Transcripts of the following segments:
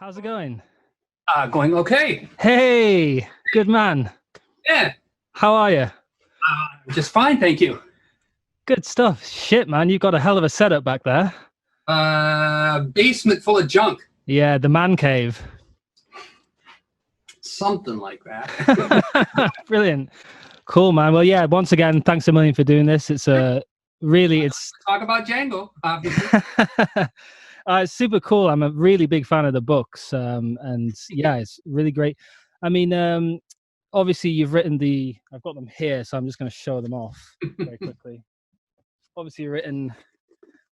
How's it going? Going okay. Hey, good man. Yeah, How are you? just fine, thank you. Good stuff. Shit, man, you've got a hell of a setup back there. Basement full of junk. Yeah, the man cave. Something like that. Brilliant. Cool, man. Well, yeah, once again, thanks a million for doing this. It's it's Talk about Django, obviously. it's super cool. I'm a really big fan of the books. And yeah, it's really great. I mean, obviously you've written I've got them here, so I'm just going to show them off very quickly. Obviously you've written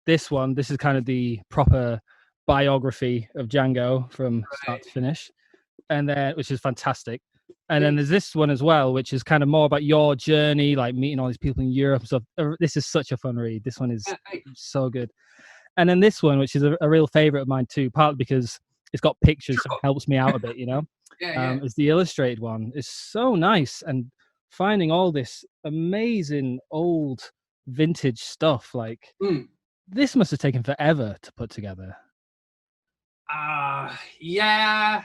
this one. This is kind of the proper biography of Django from start to finish, and then which is fantastic. And then there's this one as well, which is kind of more about your journey, like meeting all these people in Europe and stuff. This is such a fun read. This one is so good. And then this one, which is a real favorite of mine too, partly because it's got pictures, so it helps me out a bit, you know. Is the illustrated one. It's so nice, and finding all this amazing old vintage stuff, like this must have taken forever to put together. Yeah.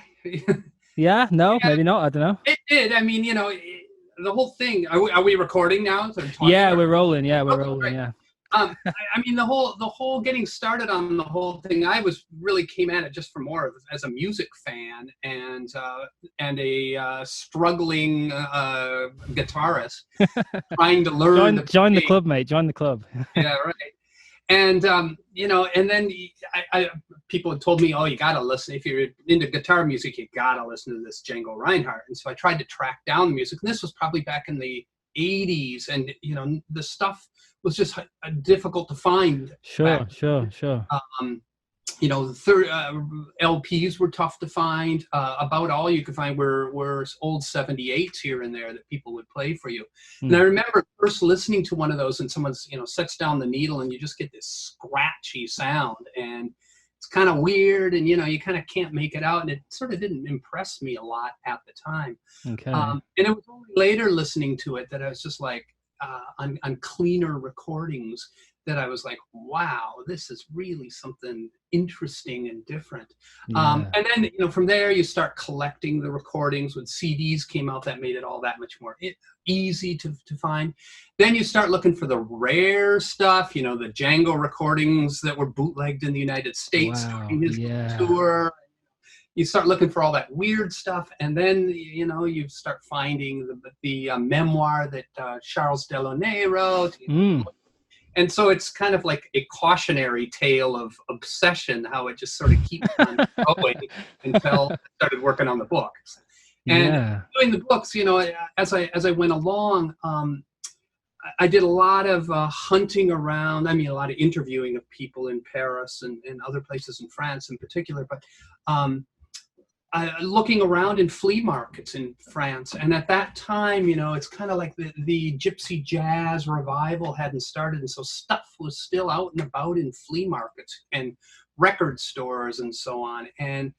Yeah, no, maybe not. I don't know. It did. I mean, the whole thing. Are we recording now? Yeah, we're rolling. Yeah, we're rolling. Right. Yeah. I mean, the whole getting started on the whole thing. I really came at it just for more as a music fan and a struggling guitarist trying to learn. Join the club, mate. Join the club. Yeah, right. And and then people had told me, oh, you gotta listen, if you're into guitar music, you gotta listen to this Django Reinhardt. And so I tried to track down the music, and this was probably back in the 80s, and the stuff was just difficult to find. Sure. LPs were tough to find. About all you could find were old 78s here and there that people would play for you. And I remember first listening to one of those, and someone's sets down the needle, and you just get this scratchy sound, and it's kind of weird, and you kind of can't make it out, and it sort of didn't impress me a lot at the time. Okay. And it was only later listening to it that I was just like, on cleaner recordings, that I was like, wow, this is really something interesting and different. Yeah. And then, from there, you start collecting the recordings. When CDs came out, that made it all that much more easy to find. Then you start looking for the rare stuff, the Django recordings that were bootlegged in the United States during his tour. You start looking for all that weird stuff, and then you start finding the memoir that Charles Delaunay wrote. And so it's kind of like a cautionary tale of obsession, how it just sort of keeps on going until I started working on the books. And doing the books, as I went along, I did a lot of hunting around. I mean, a lot of interviewing of people in Paris and other places in France in particular, but looking around in flea markets in France. And at that time, it's kind of like the Gypsy Jazz revival hadn't started. And so stuff was still out and about in flea markets and record stores and so on. And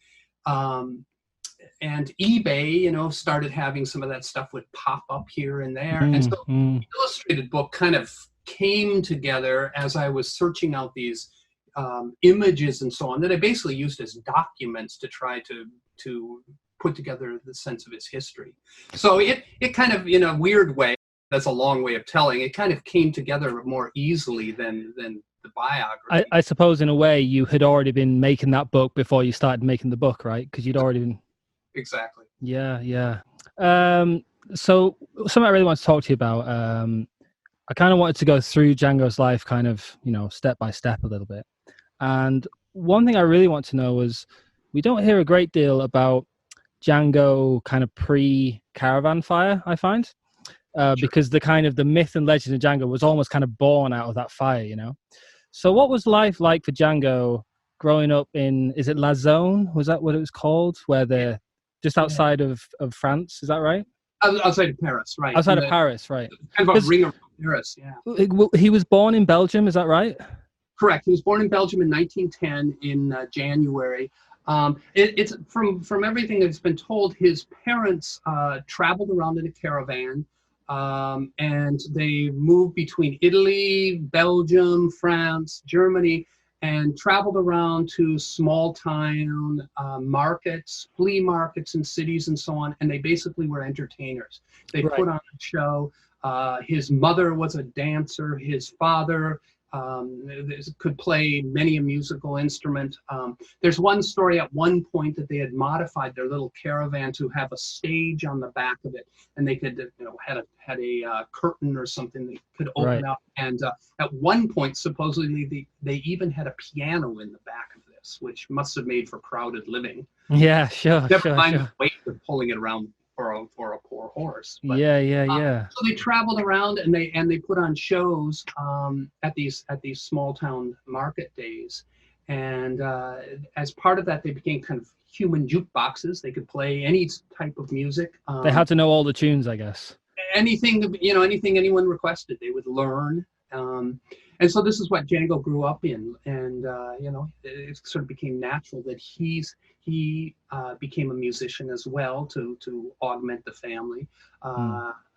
eBay, started having some of that stuff would pop up here and there. And so the illustrated book kind of came together as I was searching out these images and so on that I basically used as documents to try to put together the sense of its history. So it kind of, in a weird way, that's a long way of telling, it kind of came together more easily than the biography. I suppose in a way you had already been making that book before you started making the book, right? Because you'd already been... Exactly. Yeah. So something I really want to talk to you about, I kind of wanted to go through Django's life kind of, step by step a little bit. And one thing I really want to know was, we don't hear a great deal about Django kind of pre-Caravan Fire, I find, because the myth and legend of Django was almost kind of born out of that fire, So what was life like for Django growing up in, is it La Zone? Was that what it was called? Where they're just outside of France, is that right? Outside of Paris, right. Outside of Paris, right. Kind of a ring of Paris, yeah. He was born in Belgium, is that right? Correct. He was born in Belgium in 1910 in January. It's from everything that's been told, his parents traveled around in a caravan, and they moved between Italy, Belgium, France, Germany, and traveled around to small town markets, flea markets in cities and so on, and they basically were entertainers. They put on a show. His mother was a dancer. His father could play many a musical instrument. There's one story at one point that they had modified their little caravan to have a stage on the back of it, and they could, had a curtain or something that could open up. And at one point, supposedly, they even had a piano in the back of this, which must have made for crowded living. Yeah, sure. Never mind the weight of pulling it around for a poor horse. But, yeah. So they traveled around and they put on shows at these small town market days, and as part of that, they became kind of human jukeboxes. They could play any type of music. They had to know all the tunes, I guess. Anything anyone requested, they would learn. And so this is what Django grew up in, and it sort of became natural that he became a musician as well to augment the family.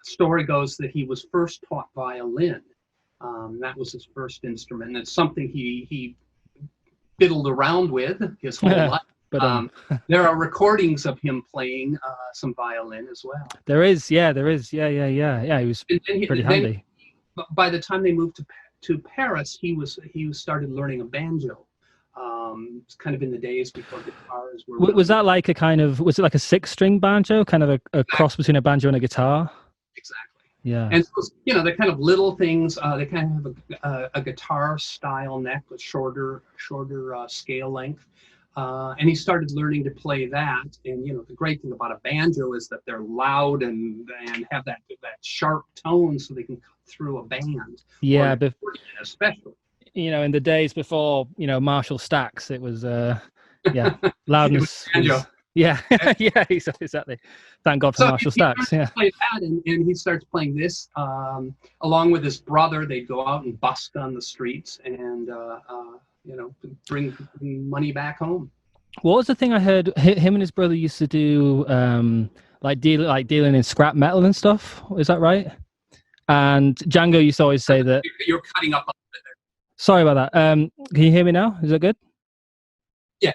Story goes that he was first taught violin. That was his first instrument, and it's something he fiddled around with his whole life. But there are recordings of him playing some violin as well. There is. Yeah. He was pretty handy. By the time they moved to Paris, he started learning a banjo. It's kind of in the days before guitars were. Was that like was it like a 6-string banjo, kind of a cross between a banjo and a guitar? Exactly. Yeah. And so, they're kind of little things. They kind of have a guitar style neck with shorter scale length. And he started learning to play that. And the great thing about a banjo is that they're loud and have that sharp tone, so they can cut through a band. Yeah, especially. In the days before Marshall Stacks, it was loudness. Yeah, yeah, exactly. Thank God for Marshall Stacks. Yeah. Play that, and he starts playing this along with his brother. They'd go out and busk on the streets and bring money back home. What was the thing I heard? Him and his brother used to do dealing in scrap metal and stuff. Is that right? And Django used to always say that. You're cutting up a bit there. Sorry about that. Can you hear me now? Is that good? Yeah.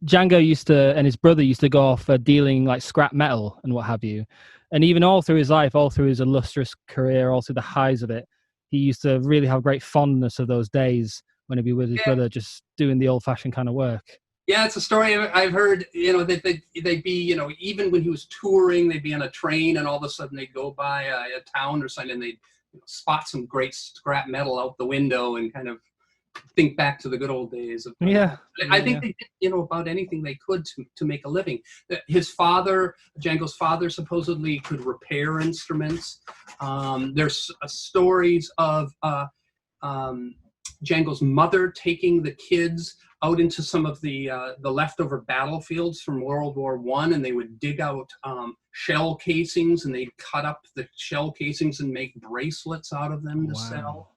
Django and his brother used to go off dealing like scrap metal and what have you. And even all through his life, all through his illustrious career, all through the highs of it, he used to really have great fondness of those days when he'd be with his brother, just doing the old-fashioned kind of work. Yeah, it's a story I've heard. That they'd be, even when he was touring, they'd be on a train, and all of a sudden they'd go by a town or something, and they'd spot some great scrap metal out the window and kind of think back to the good old days. I think they did, about anything they could to make a living. His father, Django's father, supposedly could repair instruments. There's stories of Django's mother taking the kids out into some of the leftover battlefields from World War I, and they would dig out shell casings, and they'd cut up the shell casings and make bracelets out of them to sell.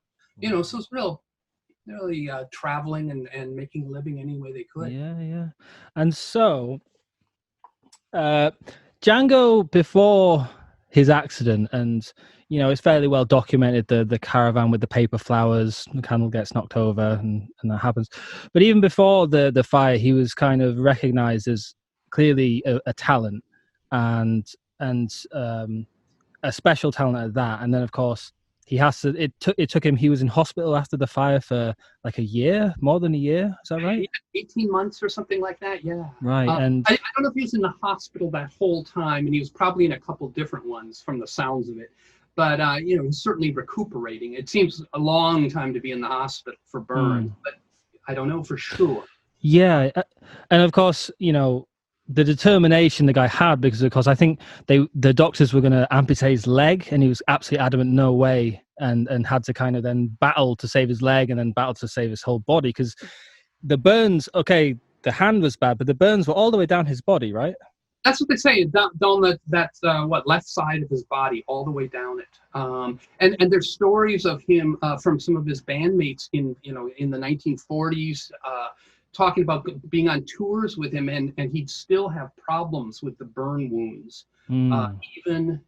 So it's really traveling and making a living any way they could. Yeah. And so Django, before his accident, and it's fairly well documented, the caravan with the paper flowers, the candle gets knocked over and that happens. But even before the fire, he was kind of recognized as clearly a talent and a special talent at that. And then of course it took him, he was in hospital after the fire for like a year, more than a year. Is that right? 18 months or something like that. Yeah. Right. And I don't know if he was in the hospital that whole time, and he was probably in a couple different ones from the sounds of it. But, he's certainly recuperating. It seems a long time to be in the hospital for burns, but I don't know for sure. Yeah. And of course, the determination the guy had, because of course I think the doctors were going to amputate his leg, and he was absolutely adamant, no way, and had to kind of then battle to save his leg and then battle to save his whole body, because the burns, the hand was bad, but the burns were all the way down his body, right? That's what they say, down that left side of his body, all the way down it. And there's stories of him from some of his bandmates in the 1940s, talking about being on tours with him, and he'd still have problems with the burn wounds, even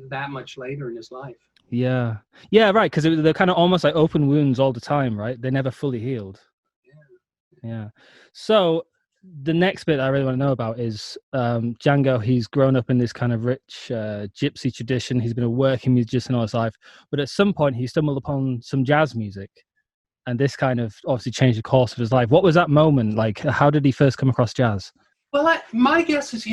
that much later in his life. Yeah. Yeah, right. Because they're kind of almost like open wounds all the time, right? They never fully healed. Yeah. So the next bit I really want to know about is Django. He's grown up in this kind of rich gypsy tradition. He's been a working musician all his life. But at some point, he stumbled upon some jazz music. And this kind of obviously changed the course of his life. What was that moment like? How did he first come across jazz? Well, my guess is,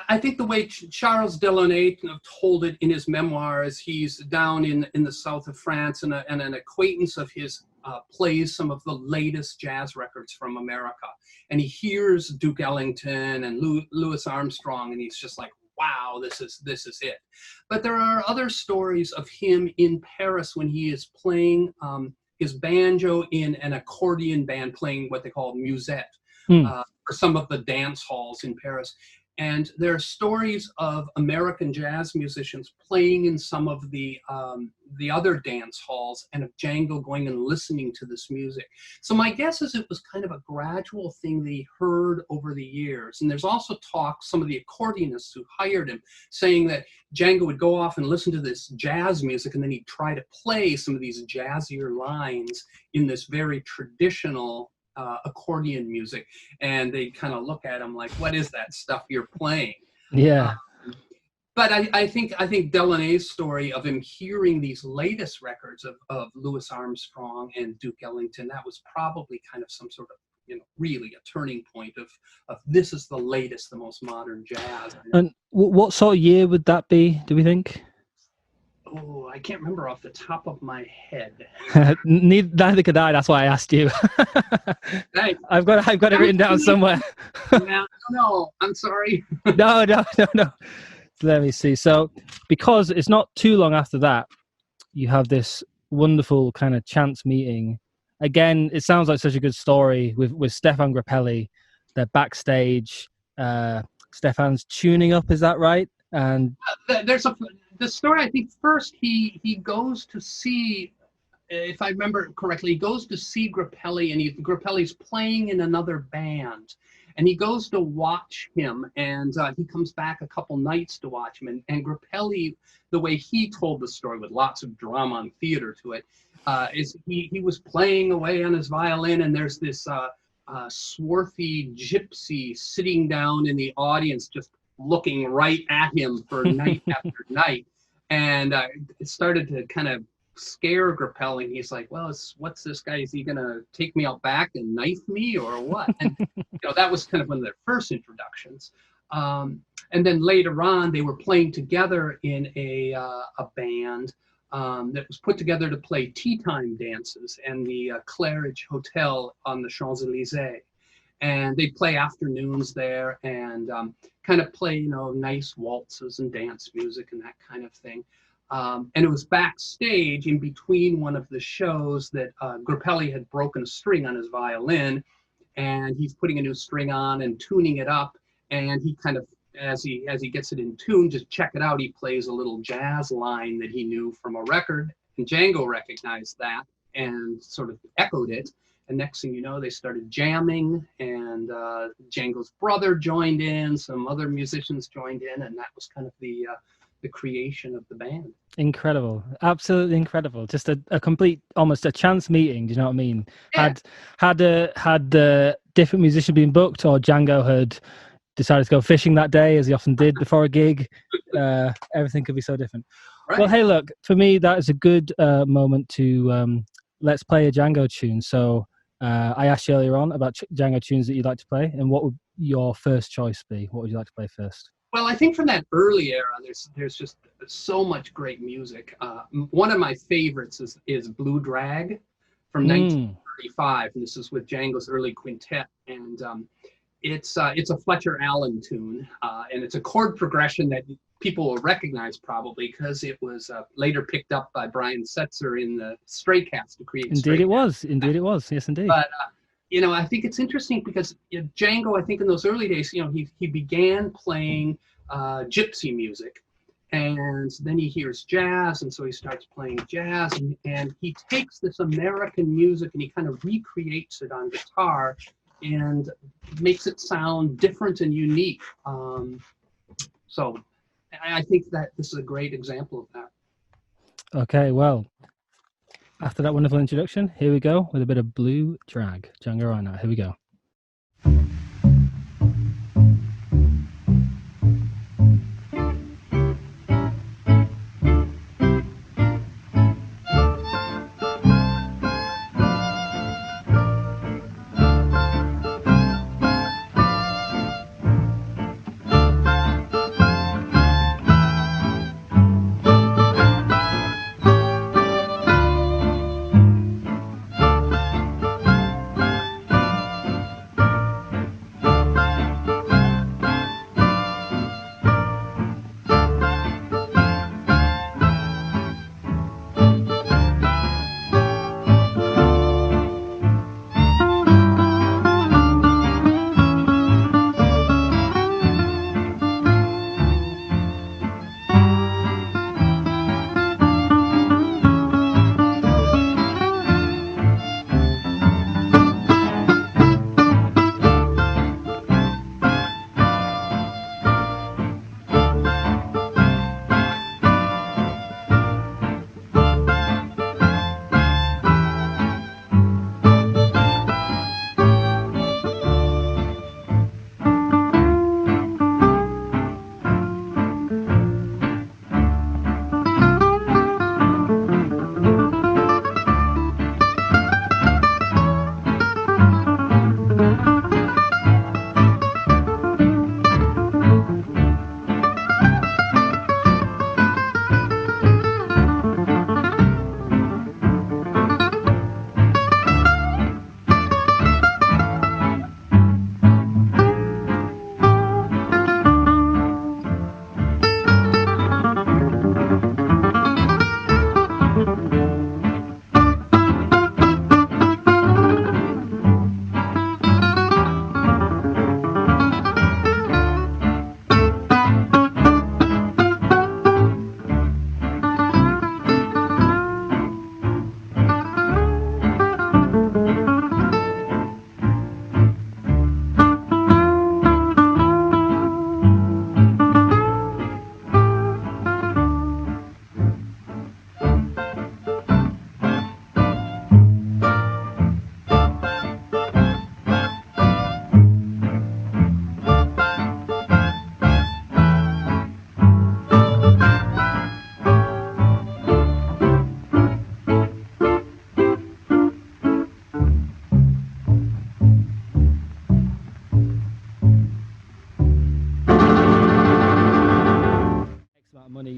I think the way Charles Delaunay told it in his memoirs, he's down in the south of France, and an acquaintance of his plays some of the latest jazz records from America. And he hears Duke Ellington and Louis Armstrong, and he's just like, wow, this is it. But there are other stories of him in Paris when he is playing his banjo in an accordion band, playing what they call musette. For some of the dance halls in Paris. And there are stories of American jazz musicians playing in some of the other dance halls, and of Django going and listening to this music. So my guess is it was kind of a gradual thing that he heard over the years. And there's also talk, some of the accordionists who hired him, saying that Django would go off and listen to this jazz music, and then he'd try to play some of these jazzier lines in this very traditional accordion music, and they kind of look at him like, what is that stuff you're playing? Yeah. But I think Delaney's story of him hearing these latest records of Louis Armstrong and Duke Ellington, that was probably kind of some sort of, really a turning point of this is the latest, the most modern jazz. And what sort of year would that be, do we think? Oh, I can't remember off the top of my head. Neither could I. That's why I asked you. Hey, I've got it written down somewhere. No, I'm sorry. No. Let me see. So, because it's not too long after that, you have this wonderful kind of chance meeting. Again, it sounds like such a good story with Stefan Grappelli. They're backstage. Stefan's tuning up. Is that right? And there's the story. I think first he goes to see, if I remember correctly, he goes to see Grappelli, and Grappelli's playing in another band, and he goes to watch him, and he comes back a couple nights to watch him, and Grappelli, the way he told the story with lots of drama and theater to it, is he was playing away on his violin, and there's this swarthy gypsy sitting down in the audience, just looking right at him for night after night. And it started to kind of scare Grappelli. He's like, well, what's this guy? Is he going to take me out back and knife me or what? And that was kind of one of their first introductions. And then later on, they were playing together in a band that was put together to play tea time dances in the Claridge Hotel on the Champs-Élysées. And they play afternoons there, and kind of play, nice waltzes and dance music and that kind of thing. And it was backstage in between one of the shows that Grappelli had broken a string on his violin, and he's putting a new string on and tuning it up. And he kind of, as he gets it in tune, just check it out, he plays a little jazz line that he knew from a record. And Django recognized that and sort of echoed it. And next thing you know, they started jamming, and Django's brother joined in, some other musicians joined in, and that was kind of the creation of the band. Incredible, absolutely incredible. Just a complete, almost a chance meeting. Do you know what I mean? Yeah. Had the different musician been booked, or Django had decided to go fishing that day, as he often did before a gig, everything could be so different. Right. Well, hey, look, for me, that is a good moment to let's play a Django tune. So I asked you earlier on about Django tunes that you'd like to play, and what would your first choice be? What would you like to play first? Well, I think from that early era, there's just so much great music. One of my favorites is Blue Drag from 1935, and this is with Django's early quintet, and it's a Fletcher Allen tune, and it's a chord progression that people will recognize probably because it was later picked up by Brian Setzer in the Stray Cats to create. Indeed it was. Yes, indeed. But I think it's interesting because Django, I think in those early days, he began playing gypsy music, and then he hears jazz, and so he starts playing jazz, and he takes this American music and he kind of recreates it on guitar and makes it sound different and unique. So I think that this is a great example of that. Okay, well, after that wonderful introduction, here we go with a bit of Blue Drag, Django Reinhardt. Here we go.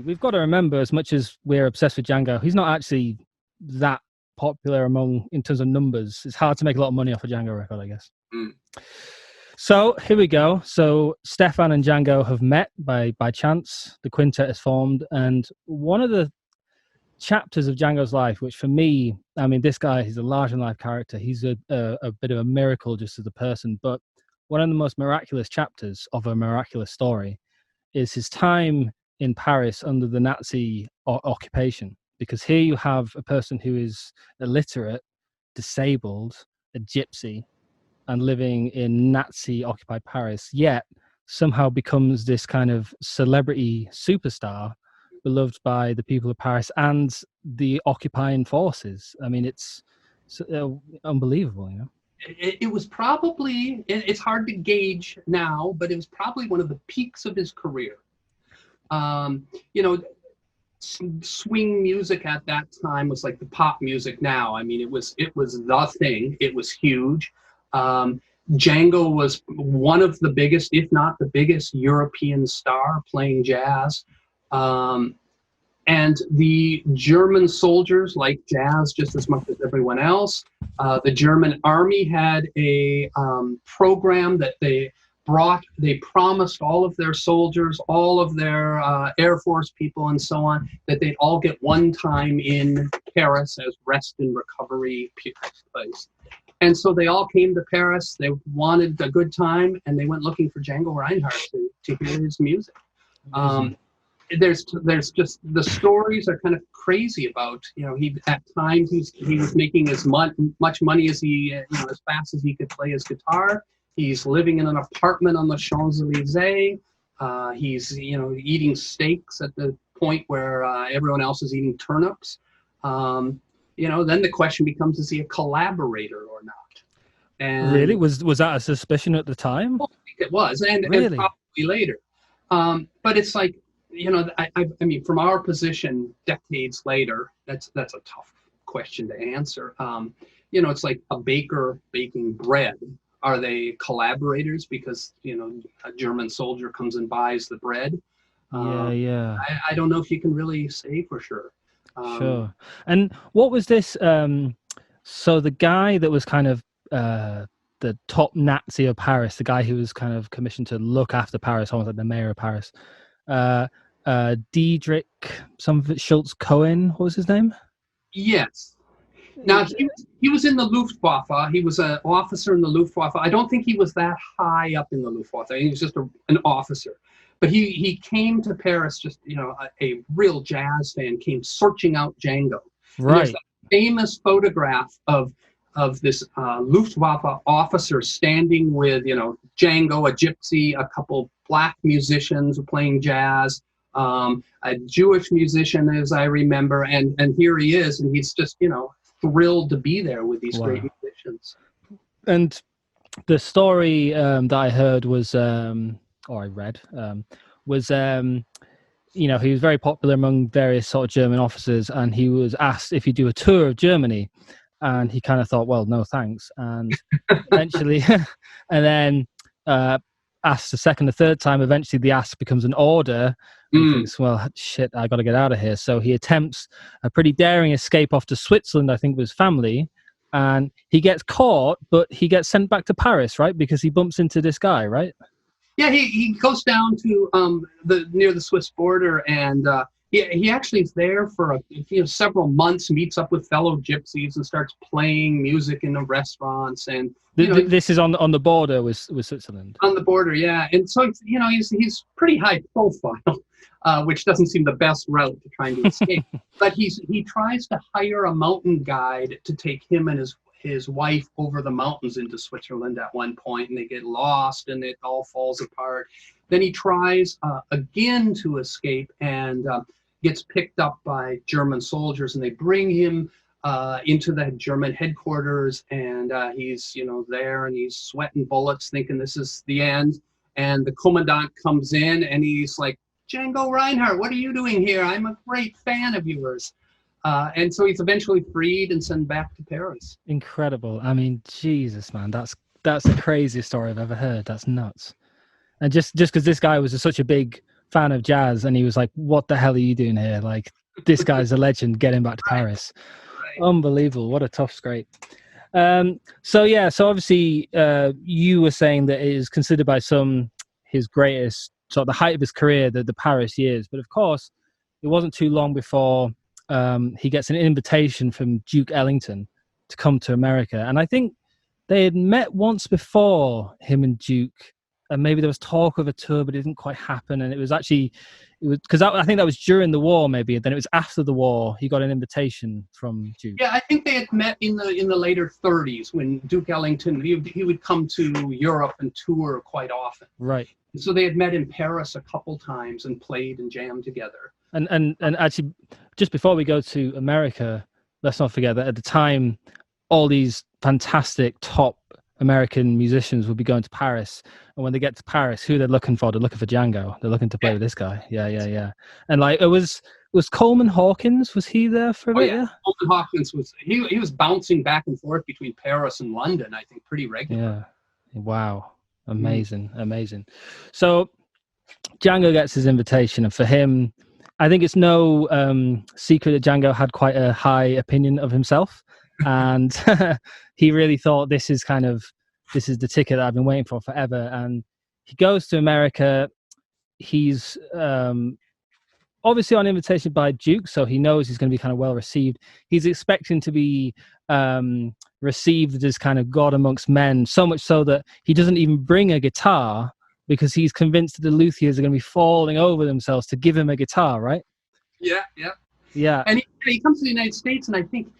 We've got to remember, as much as we're obsessed with Django, he's not actually that popular in terms of numbers. It's hard to make a lot of money off a Django record, I guess. So here we go. So Stefan and Django have met by chance. The quintet is formed, and one of the chapters of Django's life, which for me, I mean, this guy, he's a larger-than-life character. He's a bit of a miracle just as a person, but one of the most miraculous chapters of a miraculous story is his time in Paris under the Nazi occupation, because here you have a person who is illiterate, disabled, a gypsy, and living in Nazi-occupied Paris, yet somehow becomes this kind of celebrity superstar, beloved by the people of Paris and the occupying forces. I mean, it's unbelievable, you know? It was probably, it's hard to gauge now, but it was probably one of the peaks of his career. You know, swing music at that time was like the pop music now. I mean, it was the thing. It was huge. Django was one of the biggest, if not the biggest, European star playing jazz. And the German soldiers liked jazz just as much as everyone else. The German army had a program that they promised all of their soldiers, all of their Air Force people and so on, that they'd all get one time in Paris as rest and recovery place. And so they all came to Paris. They wanted a good time, and they went looking for Django Reinhardt to hear his music. There's just, the stories are kind of crazy about, you know, he at times he was making as much money as he, you know, as fast as he could play his guitar. He's living in an apartment on the Champs-Elysees. He's, you know, eating steaks at the point where everyone else is eating turnips, then the question becomes, is he a collaborator or not? And really, was that a suspicion at the time? I think it was, and Really? probably later. But it's like, I mean, from our position, decades later, that's a tough question to answer. It's like a baker baking bread. Are they collaborators because a German soldier comes and buys the bread? Yeah. I don't know if you can really say for sure. Sure. And what was this? So the guy that was kind of the top Nazi of Paris, the guy who was kind of commissioned to look after Paris, almost like the mayor of Paris, Diedrich, some of it, Schultz Cohen, what was his name? Yes. Now, he was in the Luftwaffe. He was an officer in the Luftwaffe. I don't think he was that high up in the Luftwaffe. He was just an officer. But he came to Paris, just, a real jazz fan, came searching out Django. Right. There's a famous photograph of this Luftwaffe officer standing with, Django, a gypsy, a couple black musicians playing jazz, a Jewish musician, as I remember, and here he is, and he's just, thrilled to be there with these great musicians. And the story that I heard was, or I read, was, he was very popular among various sort of German officers, and he was asked if he'd do a tour of Germany, and he kind of thought, well, no thanks, and eventually, and then asked the second or third time. Eventually the ask becomes an order, and he thinks, well, shit, I got to get out of here. So he attempts a pretty daring escape off to Switzerland, I think, with his family, and he gets caught, but he gets sent back to Paris, right? Because he bumps into this guy, right? Yeah, he goes down to near the Swiss border, and he actually is there for several months, meets up with fellow gypsies and starts playing music in the restaurants. And this is on the border with Switzerland. On the border, yeah. And so he's pretty high profile, which doesn't seem the best route to trying to escape. But he tries to hire a mountain guide to take him and his wife over the mountains into Switzerland at one point, and they get lost and it all falls apart. Then he tries again to escape and gets picked up by German soldiers, and they bring him into the German headquarters, and he's there, and he's sweating bullets thinking this is the end. And the commandant comes in and he's like, Django Reinhardt, what are you doing here? I'm a great fan of yours. And so he's eventually freed and sent back to Paris. Incredible. I mean, Jesus, man, that's the craziest story I've ever heard. That's nuts. And just because this guy was such a big fan of jazz, and he was like, what the hell are you doing here? Like, this guy's a legend, get him back to Paris. Right. Unbelievable. What a tough scrape. So obviously you were saying that it is considered by some his greatest, sort of the height of his career, the Paris years. But of course, it wasn't too long before he gets an invitation from Duke Ellington to come to America. And I think they had met once before, him and Duke, and maybe there was talk of a tour, but it didn't quite happen. And it was because I think that was during the war, maybe. And then it was after the war he got an invitation from Duke. Yeah, I think they had met in the later 30s when Duke Ellington he would come to Europe and tour quite often. Right. So they had met in Paris a couple times and played and jammed together. And actually, just before we go to America, let's not forget that at the time, all these fantastic top American musicians would be going to Paris. And when they get to Paris, who they're looking for? They're looking for Django. They're looking to play with this guy. Yeah. And like, it was Coleman Hawkins, was he there for a bit? Yeah. Coleman Hawkins he was bouncing back and forth between Paris and London, I think, pretty regularly. Yeah. Wow. Amazing. So Django gets his invitation, and for him, I think it's no secret that Django had quite a high opinion of himself, and he really thought this is the ticket that I've been waiting for forever. And he goes to America. He's obviously on invitation by Duke, so he knows he's going to be kind of well received. He's expecting to be received as kind of God amongst men, so much so that he doesn't even bring a guitar, because he's convinced that the luthiers are going to be falling over themselves to give him a guitar, right? Yeah. And he comes to the United States, and I think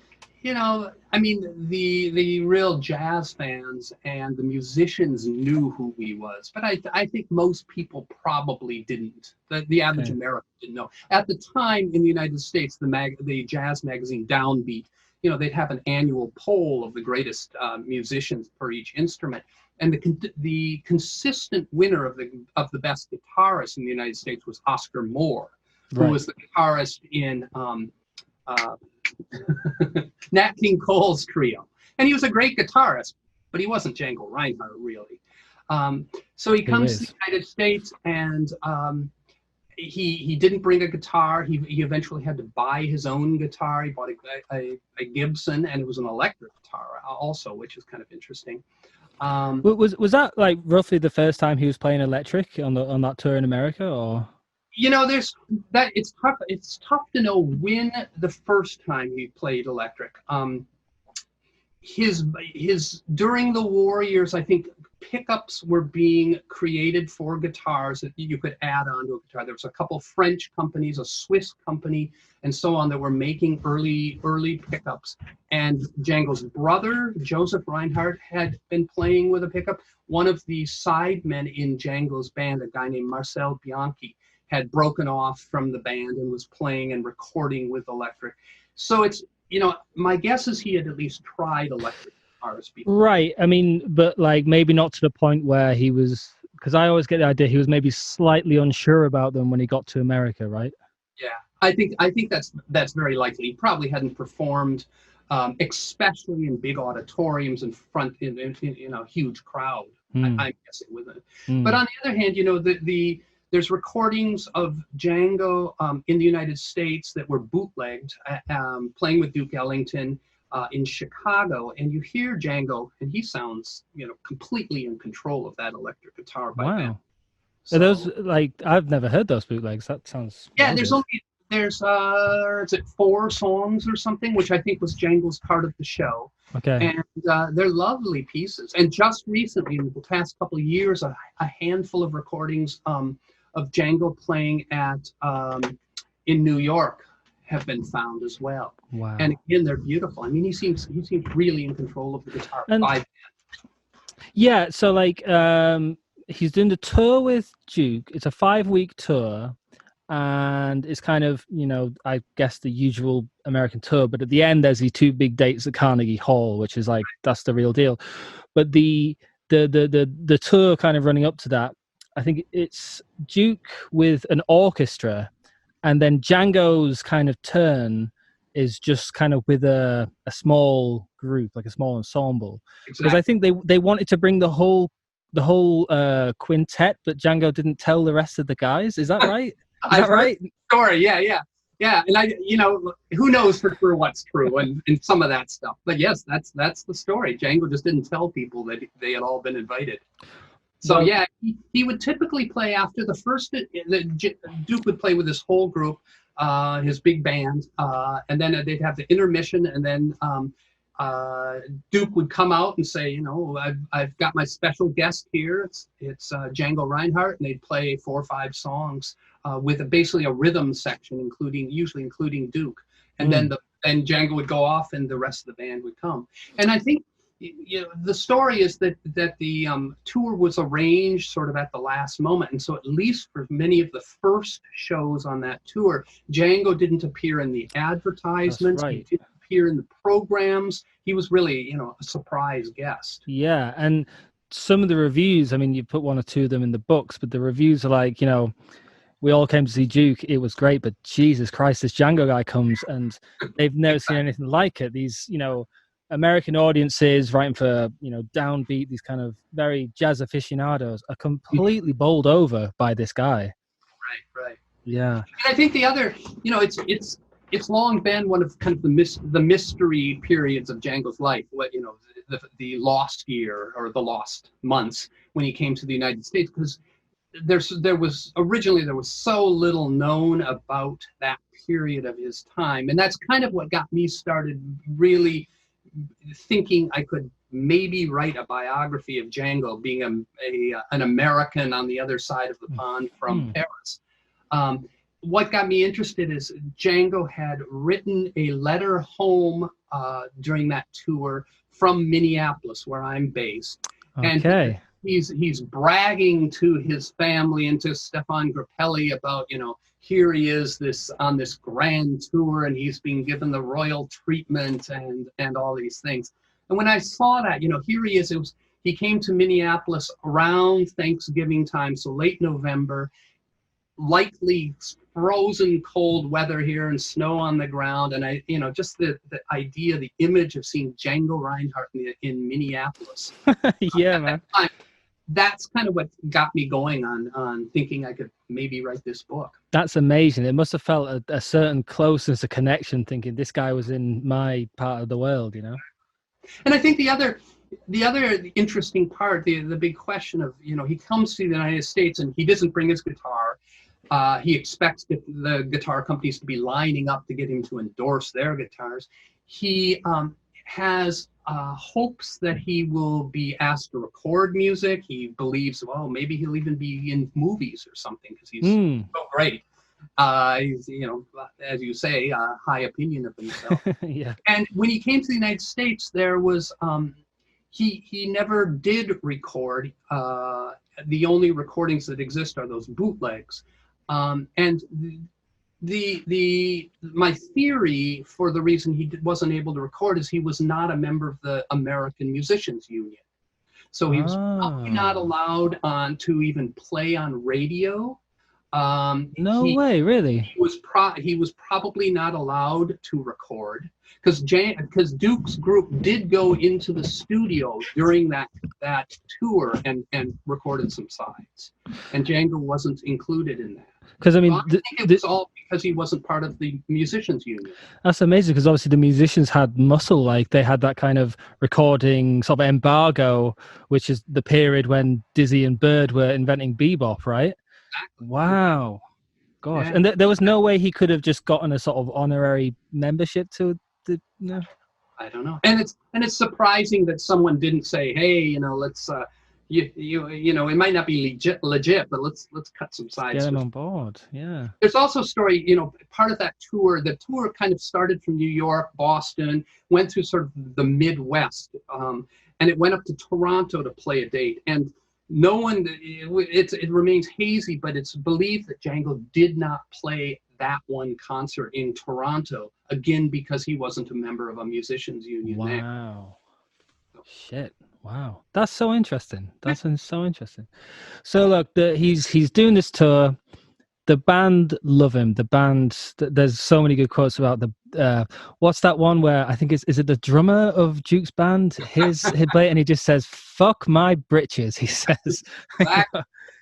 I mean, the real jazz fans and the musicians knew who he was, but I think most people probably didn't. The average American didn't know. At the time in the United States, the jazz magazine Downbeat, they'd have an annual poll of the greatest musicians for each instrument, and the consistent winner of the best guitarist in the United States was Oscar Moore, who was the guitarist in Nat King Cole's trio, and he was a great guitarist, but he wasn't Django Reinhardt really. So he comes to the United States, and he didn't bring a guitar. He eventually had to buy his own guitar. He bought a Gibson, and it was an electric guitar also, which is kind of interesting. Was that like roughly the first time he was playing electric on that tour in America, or? It's tough. It's tough to know when the first time he played electric. His during the war years, I think pickups were being created for guitars that you could add onto a guitar. There was a couple French companies, a Swiss company, and so on that were making early pickups. And Django's brother, Joseph Reinhardt, had been playing with a pickup. One of the sidemen in Django's band, a guy named Marcel Bianchi, had broken off from the band and was playing and recording with electric. So it's, my guess is he had at least tried electric guitars before. Right. I mean, but like maybe not to the point where he was, because I always get the idea he was maybe slightly unsure about them when he got to America, right? Yeah, I think that's very likely. He probably hadn't performed, especially in big auditoriums in front in a huge crowd. I'm guessing with it. But on the other hand, there's recordings of Django in the United States that were bootlegged, playing with Duke Ellington in Chicago, and you hear Django, and he sounds, completely in control of that electric guitar by then. So, are those like, I've never heard those bootlegs. That sounds. Yeah, there's is it 4 songs or something, which I think was Django's part of the show. Okay. And they're lovely pieces. And just recently, in the past couple of years, a handful of recordings of Django playing at in New York have been found as well. Wow. And again, they're beautiful. I mean, he seems really in control of the guitar. Yeah, so like he's doing the tour with Duke. It's a 5-week tour, and it's kind of, I guess the usual American tour, but at the end there's these 2 big dates at Carnegie Hall, which is like, that's the real deal. But the tour kind of running up to that, I think it's Duke with an orchestra, and then Django's kind of turn is just kind of with a small group, like a small ensemble. Because I think they wanted to bring the whole quintet, but Django didn't tell the rest of the guys. Is that right? Is that right? Story, yeah. And who knows for sure what's true and some of that stuff. But yes, that's the story. Django just didn't tell people that they had all been invited. So yeah, he would typically play after the first. Duke would play with his whole group, his big band, and then they'd have the intermission, and then Duke would come out and say, I've got my special guest here. It's Django Reinhardt, and they'd play 4 or 5 songs with basically a rhythm section, usually including Duke, and then Django would go off, and the rest of the band would come. And I think. The story is that the tour was arranged sort of at the last moment, and so at least for many of the first shows on that tour, Django didn't appear in the advertisements. Right. He didn't appear in the programs. He was really, a surprise guest. Yeah, and some of the reviews, I mean, you put 1 or 2 of them in the books, but the reviews are like, we all came to see Duke. It was great, but Jesus Christ, this Django guy comes, and they've never seen anything like it. These, American audiences writing for Downbeat, these kind of very jazz aficionados, are completely bowled over by this guy. Right. Yeah. And I think the other, it's long been one of kind of the mystery periods of Django's life. What the lost year or the lost months when he came to the United States, because there was so little known about that period of his time, and that's kind of what got me started really thinking I could maybe write a biography of Django, being an American on the other side of the pond from Paris. what got me interested is Django had written a letter home during that tour from Minneapolis, where I'm based. Okay. And he's bragging to his family and to Stefan Grappelli about, here he is on this grand tour, and he's being given the royal treatment and all these things. And when I saw that, here he is, he came to Minneapolis around Thanksgiving time, so late November, likely frozen cold weather here and snow on the ground. And I, just the idea, the image of seeing Django Reinhardt in Minneapolis. Yeah, man. That's kind of what got me going on thinking I could maybe write this book. That's amazing. It must have felt a certain closeness, a connection, thinking this guy was in my part of the world, And I think the other interesting part, the big question of, he comes to the United States and he doesn't bring his guitar. He expects the guitar companies to be lining up to get him to endorse their guitars. He has hopes that he will be asked to record music. He believes, well, maybe he'll even be in movies or something because he's so great. He's, as you say, a high opinion of himself. Yeah. And when he came to the United States, there was he never did record. The only recordings that exist are those bootlegs. And my theory for the reason he wasn't able to record is he was not a member of the American Musicians Union. So he was probably not allowed to even play on radio. No way, really? He was probably not allowed to record because Duke's group did go into the studio during that tour and recorded some sides, and Django wasn't included in that. Because I mean, I think it was all because he wasn't part of the musicians union. That's amazing, because obviously the musicians had muscle, like they had that kind of recording sort of embargo, which is the period when Dizzy and Bird were inventing bebop, right? Exactly. Wow, gosh, yeah. And there was no way he could have just gotten a sort of honorary membership to the. No, I don't know, and it's surprising that someone didn't say, hey, let's. It might not be legit, but let's cut some sides. Get him on board, yeah. There's also a story, part of that tour. The tour kind of started from New York, Boston, went through sort of the Midwest, and it went up to Toronto to play a date. And no one, it remains hazy, but it's believed that Django did not play that one concert in Toronto, again, because he wasn't a member of a musicians union. Wow. There. Shit. Wow, that's so interesting. That's so interesting. So look, he's doing this tour. The band love him. The band. There's so many good quotes about the. What's that one where I think is it the drummer of Duke's band? His play, and he just says "fuck my britches." He says.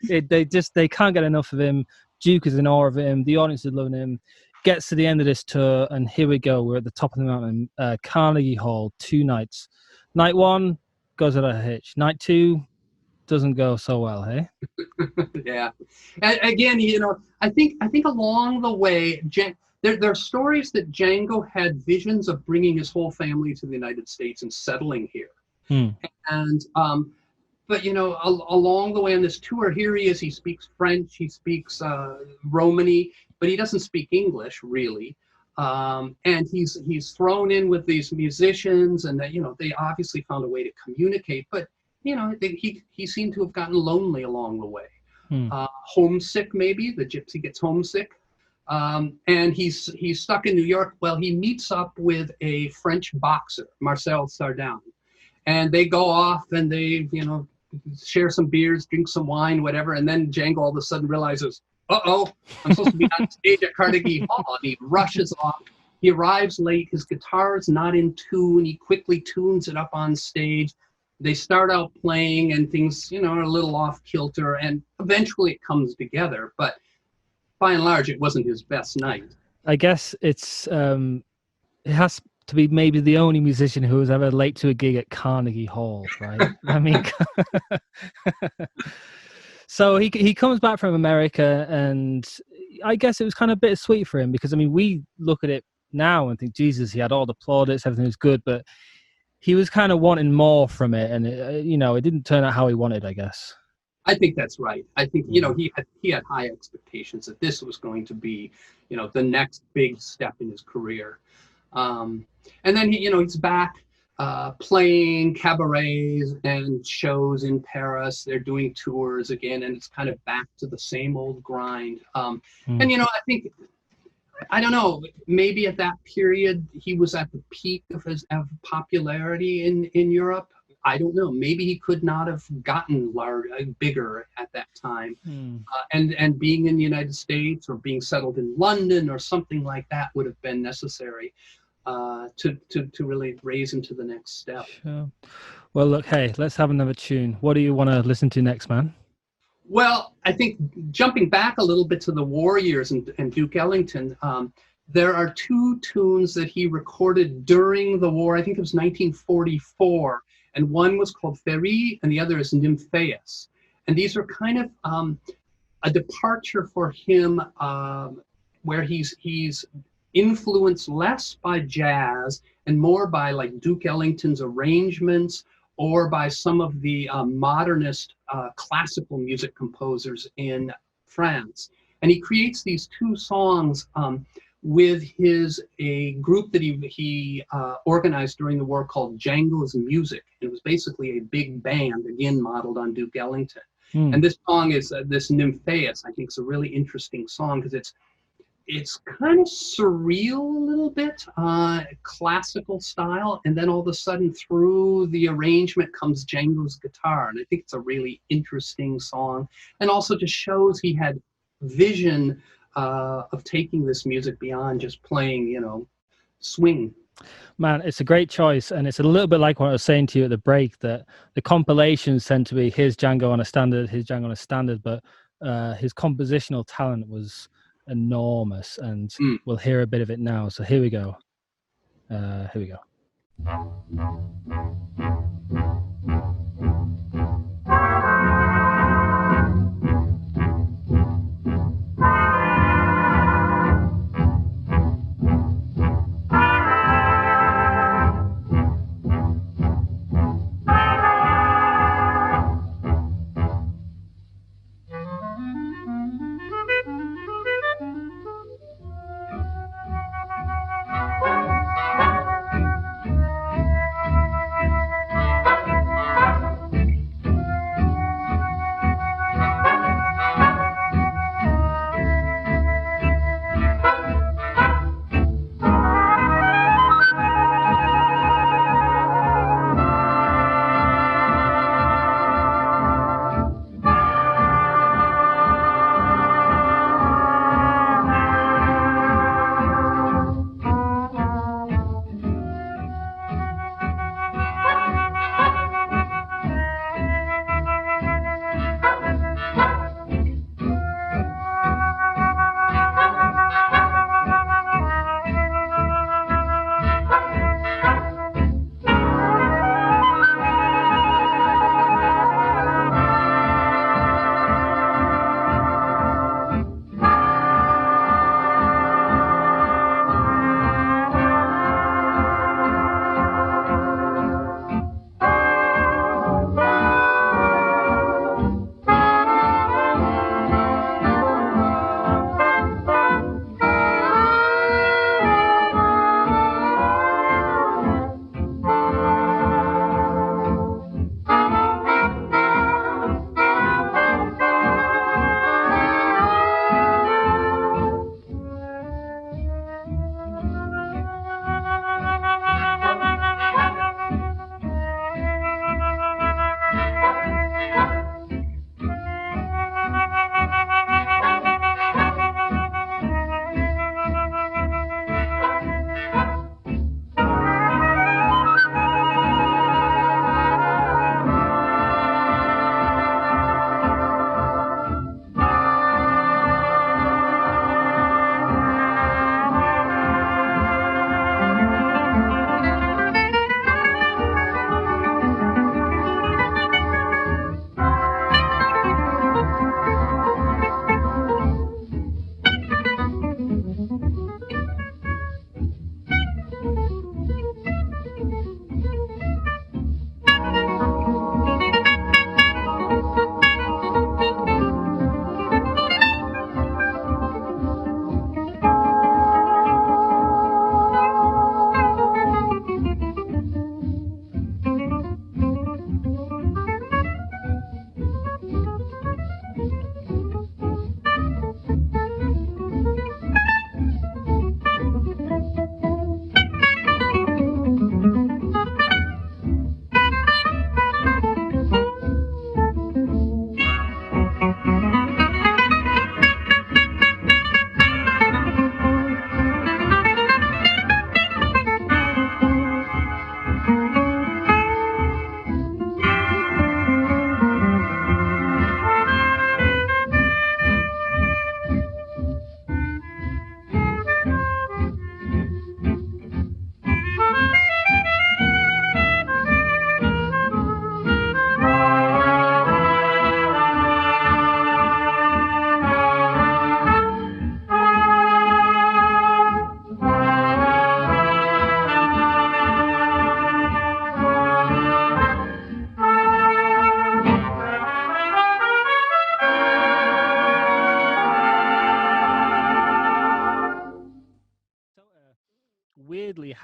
They can't get enough of him. Duke is in awe of him. The audience is loving him. Gets to the end of this tour, and here we go. We're at the top of the mountain, Carnegie Hall, 2 nights. Night 1. Goes at a hitch. Night 2 doesn't go so well, hey? Yeah. And again, I think along the way, there are stories that Django had visions of bringing his whole family to the United States and settling here. And but along the way on this tour, here he is. He speaks French. He speaks Romani, but he doesn't speak English really. And he's thrown in with these musicians, and they obviously found a way to communicate, but he seemed to have gotten lonely along the way. Homesick, maybe the gypsy gets homesick, and he's stuck in New York. Well, he meets up with a French boxer, Marcel Sardin, and they go off and they share some beers, drink some wine, whatever, and then Django all of a sudden realizes, I'm supposed to be on stage at Carnegie Hall, and he rushes off. He arrives late. His guitar is not in tune. He quickly tunes it up on stage. They start out playing, and things, are a little off kilter, and eventually it comes together. But by and large, it wasn't his best night. I guess it has to be maybe the only musician who was ever late to a gig at Carnegie Hall, right? I mean. So he comes back from America, and I guess it was kind of bittersweet for him because, I mean, we look at it now and think, Jesus, he had all the plaudits, everything was good, but he was kind of wanting more from it, and it didn't turn out how he wanted, I guess. I think that's right. I think, he had high expectations that this was going to be, the next big step in his career. And then he's back playing cabarets and shows in Paris. They're doing tours again, and it's kind of back to the same old grind. And I think, I don't know, maybe at that period he was at the peak of his popularity in Europe. I don't know. Maybe he could not have gotten bigger at that time. And being in the United States or being settled in London or something like that would have been necessary to really raise him to the next step. Sure. Well, look, hey, let's have another tune. What do you want to listen to next, man? Well, I think jumping back a little bit to the war years and Duke Ellington, there are two tunes that he recorded during the war. I think it was 1944. And one was called Féerie, and the other is Nymphaeus. And these are kind of a departure for him, where he's influenced less by jazz and more by like Duke Ellington's arrangements or by some of the modernist classical music composers in France. And he creates these two songs with a group that he organized during the war called Django's Music. It was basically a big band, again, modeled on Duke Ellington. And this song is this Nymphaeus. I think it's a really interesting song because it's kind of surreal a little bit, classical style. And then all of a sudden through the arrangement comes Django's guitar. And I think it's a really interesting song. And also just shows he had vision of taking this music beyond just playing, swing. Man, it's a great choice, and it's a little bit like what I was saying to you at the break, that the compilations tend to be here's Django on a standard, but his compositional talent was enormous, and we'll hear a bit of it now. So here we go.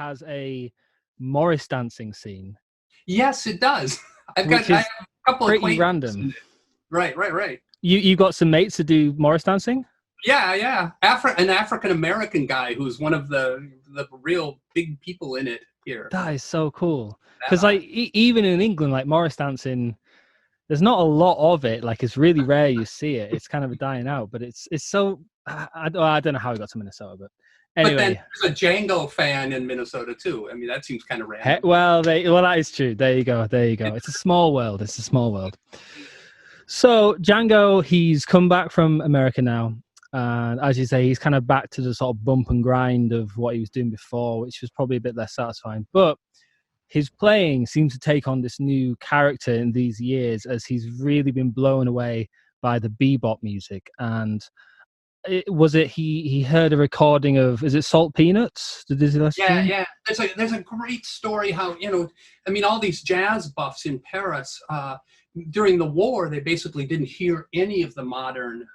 has a Morris dancing scene. Yes, it does. I Which have is a couple of pretty acquaintances random. in it. Right. You got some mates to do Morris dancing? Yeah. An African American guy who's one of the real big people in it here. That is so cool. Because like even in England, like Morris dancing, there's not a lot of it. Like it's really rare you see it. It's kind of dying out. But it's so I don't know how it got to Minnesota, but anyway. But then there's a Django fan in Minnesota too. I mean, that seems kind of random. Well, that is true. There you go. It's a small world. So Django, he's come back from America now. And as you say, he's kind of back to the sort of bump and grind of what he was doing before, which was probably a bit less satisfying. But his playing seems to take on this new character in these years as he's really been blown away by the bebop music. And he heard a recording of, is it Salt Peanuts? Yeah. There's a great story how, I mean, all these jazz buffs in Paris, during the war, they basically didn't hear any of the modern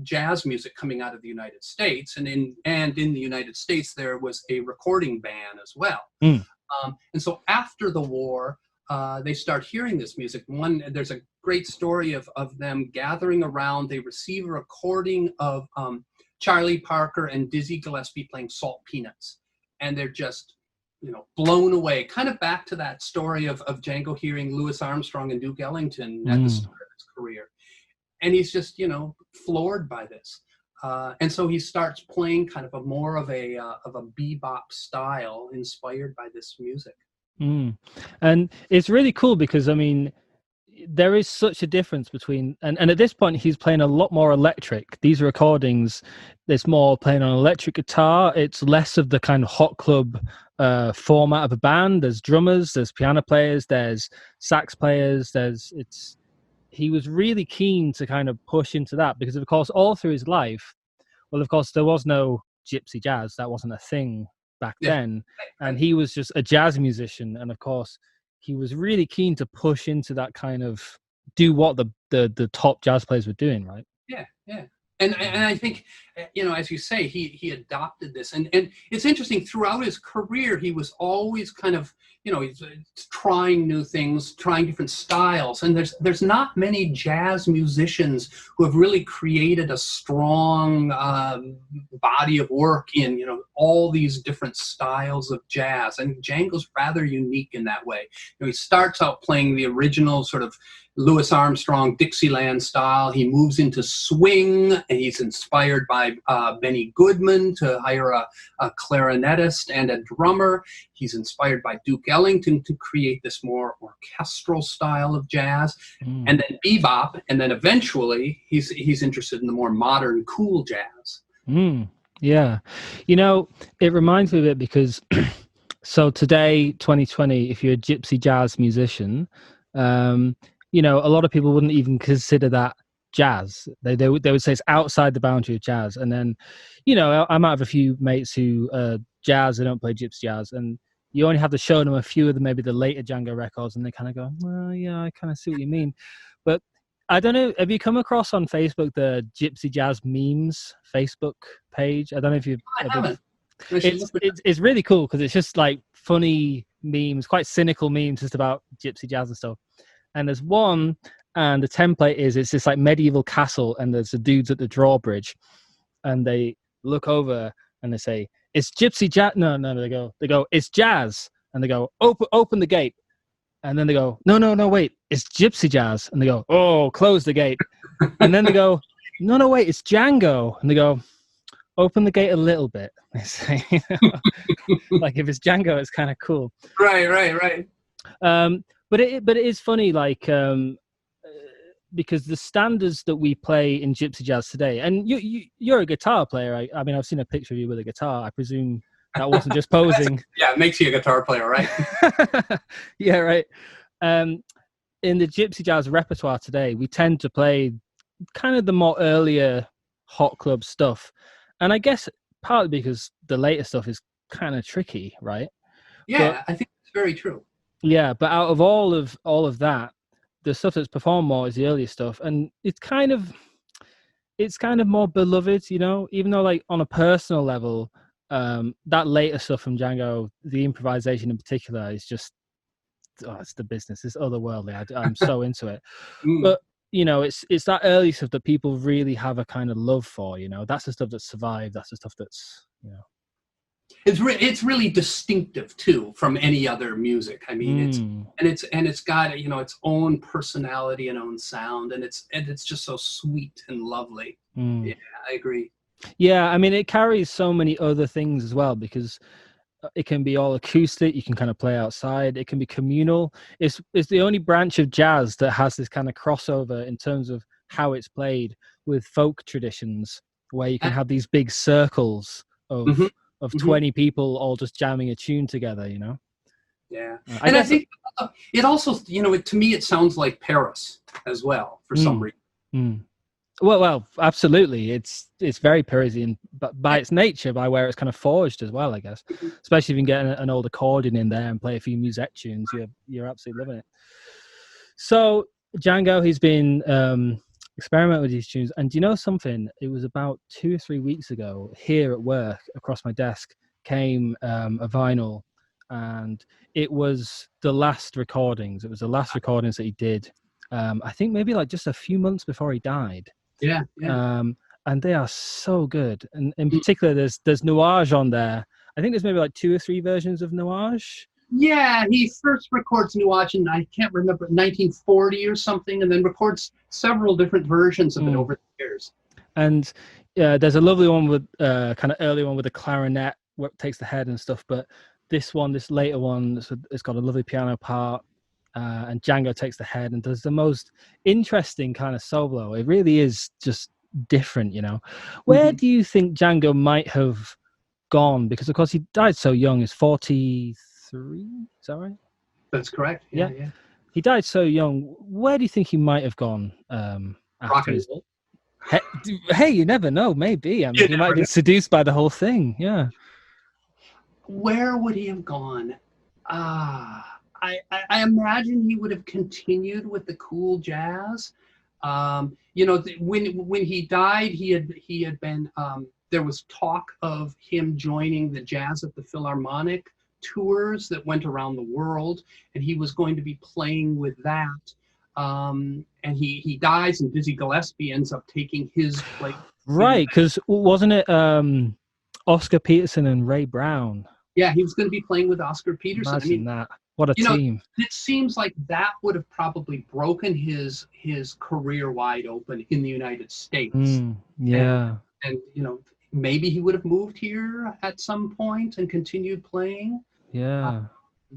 jazz music coming out of the United States. And in the United States, there was a recording ban as well. And so after the war, they start hearing this music. There's a great story of them gathering around. They receive a recording of Charlie Parker and Dizzy Gillespie playing Salt Peanuts. And they're just, blown away. Kind of back to that story of Django hearing Louis Armstrong and Duke Ellington at the start of his career. And he's just, floored by this. And so he starts playing kind of more of a bebop style inspired by this music. And it's really cool because, I mean, there is such a difference between, and at this point he's playing a lot more electric. These recordings, there's more playing on electric guitar. It's less of the kind of hot club format of a band. There's drummers, there's piano players, there's sax players, he was really keen to kind of push into that because, of course, all through his life, well, of course, there was no gypsy jazz. That wasn't a thing back then. And he was just a jazz musician. And of course, he was really keen to push into that kind of do what the top jazz players were doing, right? Yeah. And I think, as you say, he adopted this. And it's interesting, throughout his career, he was always kind of, he's trying new things, trying different styles. And there's not many jazz musicians who have really created a strong body of work in, all these different styles of jazz. And Django's rather unique in that way. He starts out playing the original sort of Louis Armstrong Dixieland style. He moves into swing, and he's inspired by Benny Goodman to hire a clarinetist and a drummer. He's inspired by Duke Ellington to create this more orchestral style of jazz, and then bebop, and then eventually he's interested in the more modern, cool jazz. Yeah, it reminds me of it because so today, 2020, if you're a gypsy jazz musician, a lot of people wouldn't even consider that jazz. They would say it's outside the boundary of jazz. And then, I might have a few mates who jazz, they don't play gypsy jazz, and you only have to show them a few of maybe the later Django records, and they kind of go, well, yeah, I kind of see what you mean. But I don't know, have you come across on Facebook the Gypsy Jazz Memes Facebook page? I don't know if you've... I haven't. It's really cool because it's just like funny memes, quite cynical memes just about gypsy jazz and stuff. And there's one, and the template it's this like medieval castle, and there's the dudes at the drawbridge, and they look over and they say, "It's gypsy jazz." No, they go, "It's jazz," and they go, "Open the gate," and then they go, "No, wait, it's gypsy jazz," and they go, "Oh, close the gate," and then they go, "No, wait, it's Django," and they go, "Open the gate a little bit." They say, like if it's Django, it's kind of cool. Right. But it is funny, like because the standards that we play in gypsy jazz today, and you're a guitar player. I mean, I've seen a picture of you with a guitar. I presume that wasn't just posing. Yeah, it makes you a guitar player, right? Yeah, right. In the gypsy jazz repertoire today, we tend to play kind of the more earlier hot club stuff, and I guess partly because the later stuff is kind of tricky, right? Yeah, I think it's very true. Yeah, but out of all of that, the stuff that's performed more is the earlier stuff, and it's kind of more beloved, even though like on a personal level, that later stuff from Django, the improvisation in particular, is just it's the business. It's otherworldly. I'm so into it. But you know, it's that early stuff that people really have a kind of love for. You know, that's the stuff that survived. That's the stuff that's, you know, it's really distinctive too from any other music. I mean, it's got, you know, its own personality and own sound, and it's just so sweet and lovely. Yeah, I agree. Yeah, I mean, it carries so many other things as well, because it can be all acoustic. You can kind of play outside. It can be communal. It's the only branch of jazz that has this kind of crossover in terms of how it's played with folk traditions, where you can have these big circles of 20 people all just jamming a tune together, you know? Yeah. I think it also, you know, to me, it sounds like Paris as well, for some reason. Well, absolutely. It's very Parisian, but by its nature, by where it's kind of forged as well, I guess. Especially if you can get an old accordion in there and play a few musette tunes, you're absolutely loving it. So Django, he's been experimenting with these tunes, and do you know something? It was about 2 or 3 weeks ago, here at work, across my desk came a vinyl, and it was the last recordings. It was the last recordings that he did. I think maybe like just a few months before he died. Yeah. And they are so good. And in particular, there's Nuage on there. I think there's maybe like 2 or 3 versions of Nuage. Yeah, he first records Nuage in, I can't remember, 1940 or something, and then records several different versions of it over the years. And there's a lovely one with kind of early one with a clarinet where it takes the head and stuff. But this later one, it's got a lovely piano part. And Django takes the head and does the most interesting kind of solo. It really is just different, you know. Where do you think Django might have gone? Because of course he died so young. He's 43. Is that right? That's correct. Yeah. He died so young. Where do you think he might have gone after his... Hey, you never know. Maybe. I mean, he might have been seduced by the whole thing. Yeah. Where would he have gone? I imagine he would have continued with the cool jazz. You know, when he died, he had been. There was talk of him joining the Jazz at the Philharmonic tours that went around the world, and he was going to be playing with that. And he dies, and Dizzy Gillespie ends up taking his place. Right, because wasn't it Oscar Peterson and Ray Brown? Yeah, he was going to be playing with Oscar Peterson. Imagine that. What a team. It seems like that would have probably broken his career wide open in the United States. Yeah. And you know, maybe he would have moved here at some point and continued playing. Yeah.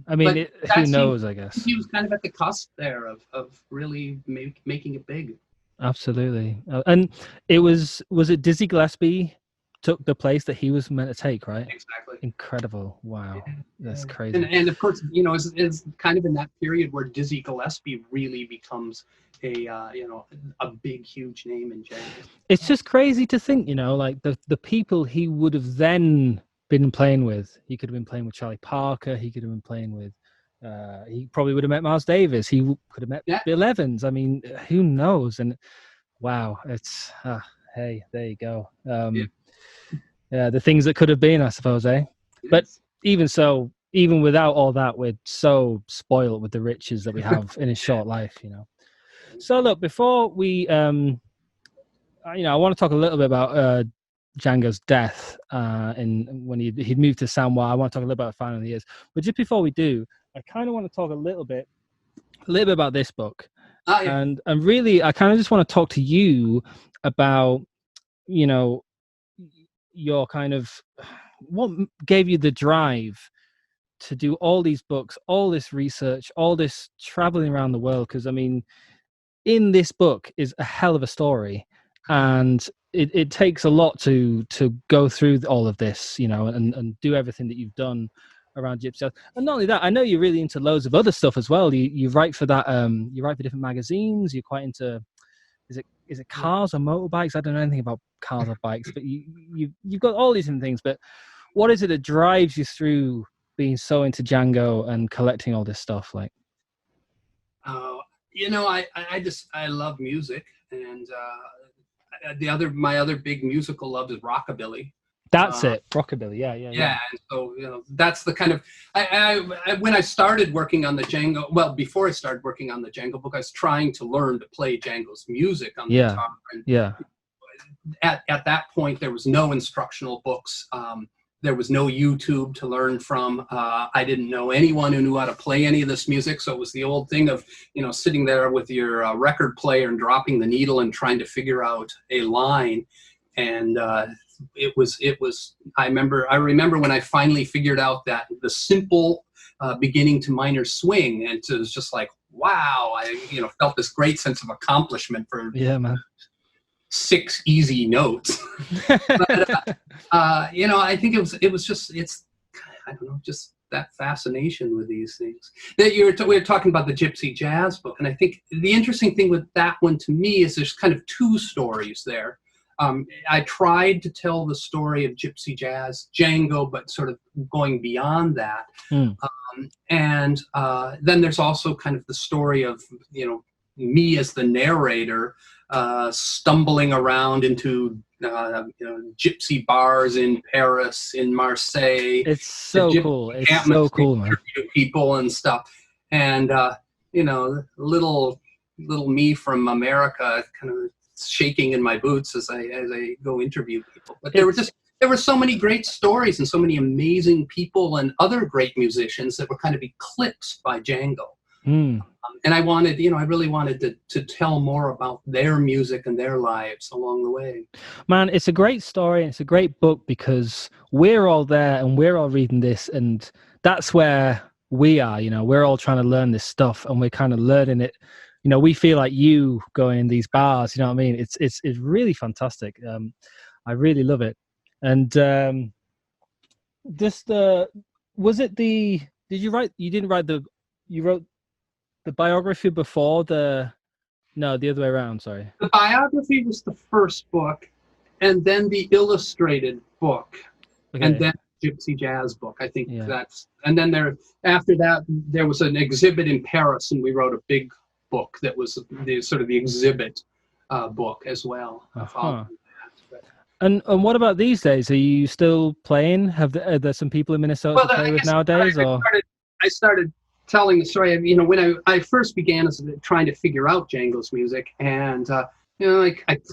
I mean, who knows, I guess. He was kind of at the cusp there of really making it big. Absolutely. And was it Dizzy Gillespie took the place that he was meant to take, right? Exactly. Incredible. Wow. That's crazy. And of course, you know, it's kind of in that period where Dizzy Gillespie really becomes a big, huge name in jazz. It's just crazy to think, you know, like the people he would have then been playing with. He could have been playing with Charlie Parker. He could have been playing with, he probably would have met Miles Davis. He could have met Bill Evans. I mean, who knows? And wow, it's, hey, there you go. Yeah, the things that could have been, I suppose, eh? But even so, even without all that, we're so spoiled with the riches that we have in his short life, you know. So look, before we, I want to talk a little bit about Django's death when he'd moved to Samoa. I want to talk a little about the final years. But just before we do, I kind of want to talk a little bit about this book. And really, I kind of just want to talk to you about, you know, your kind of what gave you the drive to do all these books, all this research, all this traveling around the world. Because I mean, in this book is a hell of a story, and it takes a lot to go through all of this, you know, and do everything that you've done around Gypsy Jazz. And not only that, I know you're really into loads of other stuff as well. You write for that, you write for different magazines. You're quite into, is it cars or motorbikes? I don't know anything about cars or bikes, but you've got all these different things. But what is it that drives you through being so into Django and collecting all this stuff? Like, you know, I love music, and my other big musical love is Rockabilly. That's it, Rockabilly. Yeah. Yeah, and so that's the kind of when I started working on the Django. Well, before I started working on the Django book, I was trying to learn to play Django's music on the guitar. And at that point, there was no instructional books. There was no YouTube to learn from. I didn't know anyone who knew how to play any of this music, so it was the old thing of sitting there with your record player and dropping the needle and trying to figure out a line. And it was. I remember when I finally figured out that the simple beginning to minor swing, and it was just like, wow! I felt this great sense of accomplishment for man. 6 easy notes. But I think it was just I don't know, just that fascination with these things. That we were talking about the Gypsy Jazz book, and I think the interesting thing with that one to me is there's kind of 2 stories there. I tried to tell the story of Gypsy Jazz, Django, but sort of going beyond that. And then there's also kind of the story of, me as the narrator, stumbling around into, gypsy bars in Paris, in Marseille. It's so cool. It's so cool, man. People and stuff. And, little me from America kind of shaking in my boots as I go interview people. But there were so many great stories and so many amazing people and other great musicians that were kind of eclipsed by Django. And I really wanted to tell more about their music and their lives along the way. Man, it's a great story. And it's a great book because we're all there and we're all reading this, and that's where we are. We're all trying to learn this stuff, and we're kind of learning it. We feel like you going in these bars, you know what I mean? It's really fantastic. I really love it. And you wrote the biography before the other way around, sorry. The biography was the first book, and then the illustrated book, and then Gypsy Jazz book. I think and then after that, there was an exhibit in Paris, and we wrote a big book that was the exhibit book as well. And what about these days? Are you still playing? Are there some people in Minnesota to play with nowadays? I started telling the story of, when I first began as trying to figure out Django's music, and I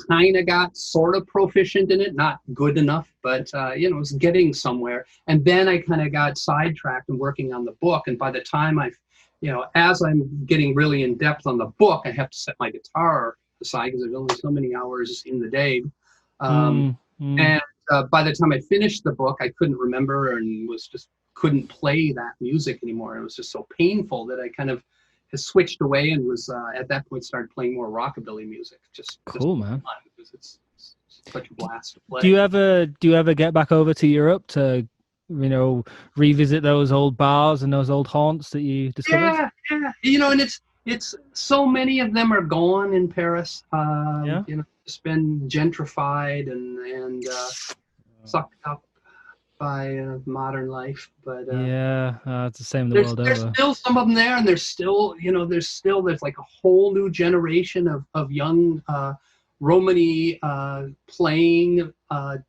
kind of got sort of proficient in it, not good enough, but it was getting somewhere. And then I kind of got sidetracked and working on the book, and by the time as I'm getting really in depth on the book, I have to set my guitar aside because there's only so many hours in the day. And by the time I finished the book, I couldn't remember and couldn't play that music anymore. It was just so painful that I kind of switched away and was at that point started playing more rockabilly music. Cool, man. Because it's such a blast to play. Do you ever get back over to Europe to revisit those old bars and those old haunts that you discovered? Yeah. And it's so many of them are gone in Paris. It's been gentrified and sucked up by modern life. But it's the same the world over. There's still some of them there, and there's like a whole new generation of young Romani playing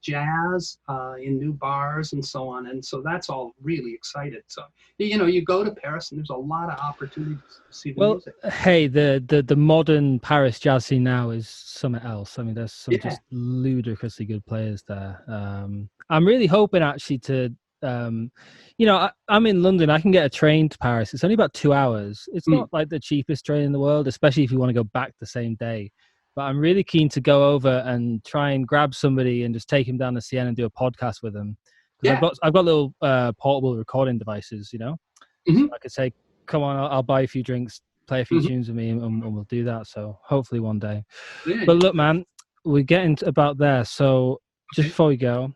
jazz in new bars and so on, and so that's all really excited. So you go to Paris and there's a lot of opportunities to see the music. Hey, the modern Paris jazz scene now is something else. I mean, there's some just ludicrously good players there. I'm really hoping actually to I'm in London. I can get a train to Paris. It's only about 2 hours. It's not like the cheapest train in the world, especially if you want to go back the same day. But I'm really keen to go over and try and grab somebody and just take him down to Siena and do a podcast with them. I've got little portable recording devices, So I could say, come on, I'll buy a few drinks, play a few tunes with me, and we'll do that. So hopefully one day. Yeah. But look, man, we're getting about there. So just before we go,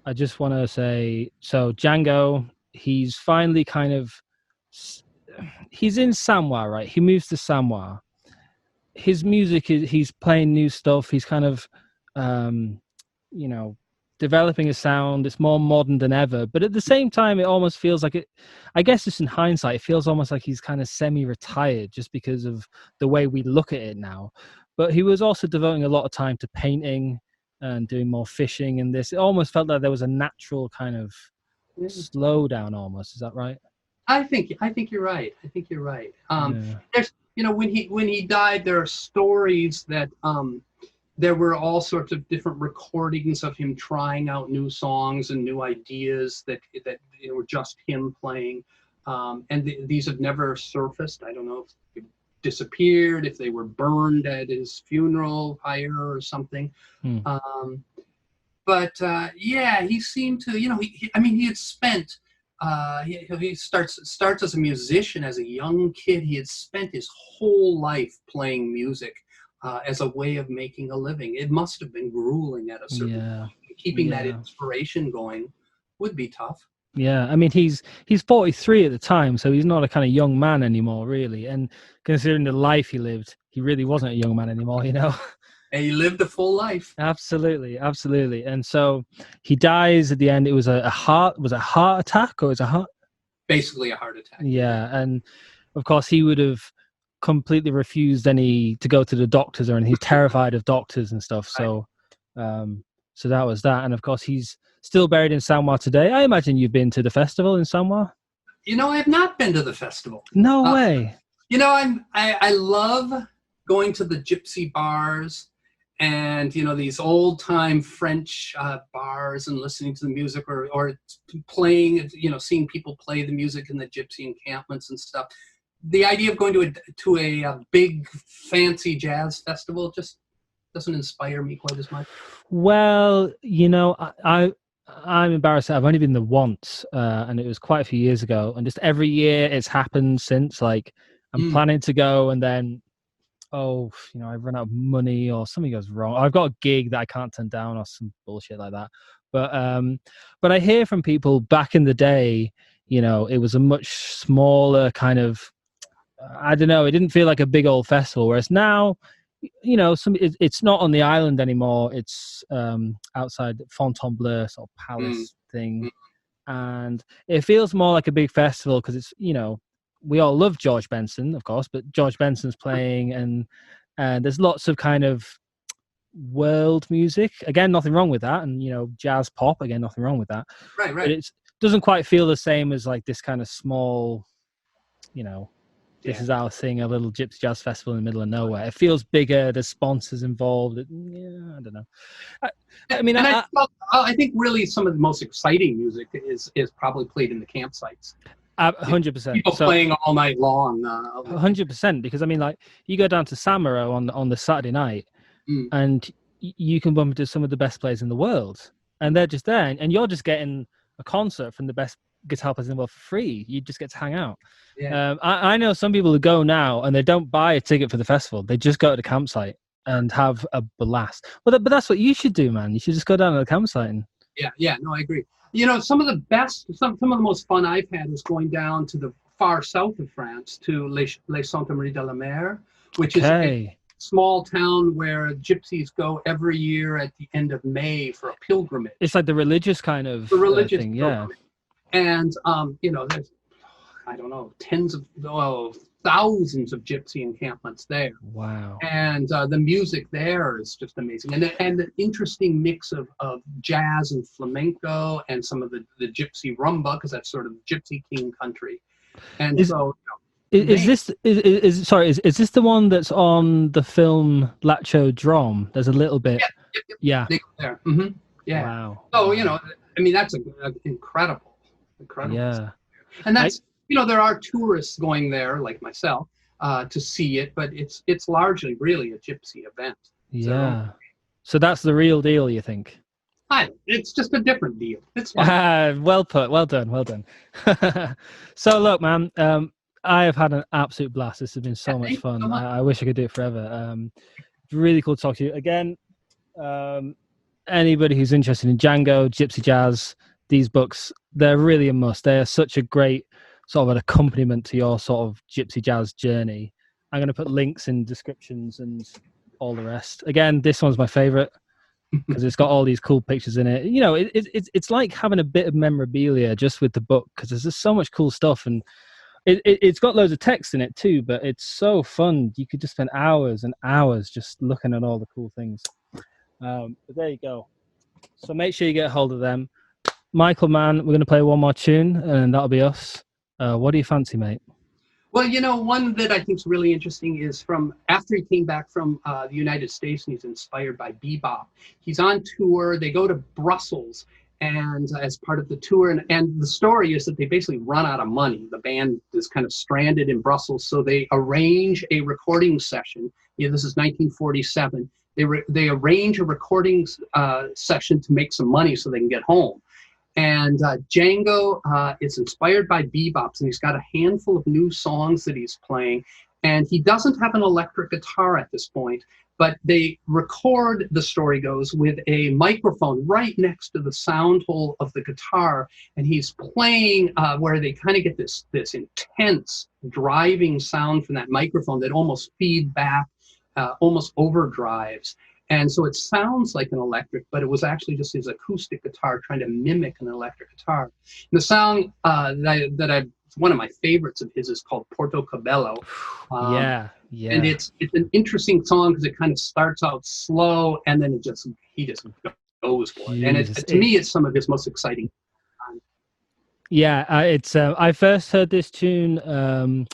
I just want to say, so Django, he's finally he's in Samoa, right? He moves to Samoa. His music he's playing new stuff. He's kind of, developing a sound. It's more modern than ever. But at the same time, it almost feels like it, I guess just in hindsight, it feels almost like he's kind of semi-retired just because of the way we look at it now. But he was also devoting a lot of time to painting, and doing more fishing and this. It almost felt like there was a natural kind of slowdown almost. Is that right? I think you're right. I think you're right. Yeah. There's, when he died, there are stories that there were all sorts of different recordings of him trying out new songs and new ideas that were just him playing, and these have never surfaced. I don't know if they disappeared, if they were burned at his funeral pyre or something. But he seemed to, he had spent. He starts as a musician as a young kid. He had spent his whole life playing music as a way of making a living. It must have been grueling at a certain point. Keeping that inspiration going would be tough. Yeah, I mean he's 43 at the time, so he's not a kind of young man anymore, really. And considering the life he lived, he really wasn't a young man anymore, And he lived a full life. Absolutely. And so he dies at the end. It was a heart attack, or was a heart? Basically a heart attack. Yeah, and of course he would have completely refused to go to the doctors, or anything. He's terrified of doctors and stuff. So, so that was that. And of course he's still buried in Samoa today. I imagine you've been to the festival in Samoa. I have not been to the festival. No way. I love going to the gypsy bars. And these old time French bars, and listening to the music, or playing, seeing people play the music in the gypsy encampments and stuff. The idea of going to a big fancy jazz festival just doesn't inspire me quite as much. Well, I'm embarrassed. I've only been there once, and it was quite a few years ago. And just every year it's happened since. Like I'm planning to go, and then I've run out of money, or something goes wrong. I've got a gig that I can't turn down, or some bullshit like that. But I hear from people back in the day, it was a much smaller kind of, I don't know, it didn't feel like a big old festival. Whereas now, it's not on the island anymore. It's outside Fontainebleau sort of palace thing. And it feels more like a big festival because it's, we all love George Benson, of course, but George Benson's playing, and there's lots of kind of world music. Again, nothing wrong with that. And, jazz pop, again, nothing wrong with that. Right. But it doesn't quite feel the same as like this kind of small, this is our thing, a little gypsy jazz festival in the middle of nowhere. It feels bigger. There's sponsors involved. I don't know. I think really some of the most exciting music is probably played in the campsites. 100%. People playing all night long. 100%, because you go down to Samaro on the Saturday night, and you can bump into some of the best players in the world, and they're just there, and you're just getting a concert from the best guitar players in the world for free. You just get to hang out. Yeah. I know some people who go now and they don't buy a ticket for the festival. They just go to the campsite and have a blast. But that's what you should do, man. You should just go down to the campsite and. Yeah, no, I agree. Some of the most fun I've had is going down to the far south of France to Les Sainte Marie de la Mer, which is a small town where gypsies go every year at the end of May for a pilgrimage. It's like the religious kind of thing, yeah. And there's, I don't know, thousands of gypsy encampments there. Wow. And the music there is just amazing. And the interesting mix of jazz and flamenco and some of the gypsy rumba, because that's sort of gypsy king country. And is this the one that's on the film Lacho Drum? There's a little bit. Yeah. They go there. Mm-hmm. Yeah. Wow. So, that's an incredible. Yeah. And that's, there are tourists going there like myself to see it, but it's largely really a gypsy event. Yeah. So that's the real deal, you think? It's just a different deal. It's fine. Well put. Well done. So look, man, I have had an absolute blast. This has been so much fun. So much. I wish I could do it forever. Really cool to talk to you again. Anybody who's interested in Django, Gypsy Jazz, these books, they're really a must. They're such a great sort of an accompaniment to your sort of gypsy jazz journey. I'm going to put links in descriptions and all the rest. Again, this one's my favorite because it's got all these cool pictures in it. It's like having a bit of memorabilia just with the book, because there's just so much cool stuff, and it's got loads of text in it too, but it's so fun. You could just spend hours and hours just looking at all the cool things. But there you go. So make sure you get a hold of them. Michael, man, we're going to play one more tune, and that'll be us. What do you fancy, mate? Well, you know, one that I think is really interesting is from after he came back from the United States, and he's inspired by bebop. He's on tour. They go to Brussels, and as part of the tour, and the story is that they basically run out of money. The band is kind of stranded in Brussels, so they arrange a recording session. You know, this is 1947. They arrange a recording session to make some money so they can get home. And Django is inspired by bebops, and he's got a handful of new songs that he's playing. And he doesn't have an electric guitar at this point, but they record, the story goes, with a microphone right next to the sound hole of the guitar. And he's playing where they kind of get this intense driving sound from that microphone that almost feed back, almost overdrives. And so it sounds like an electric, but it was actually just his acoustic guitar trying to mimic an electric guitar. And the song one of my favorites of his is called Portocabello. Yeah. And it's an interesting song because it kind of starts out slow and then he just goes for it. And to me, it's some of his most exciting. Yeah, I first heard this tune.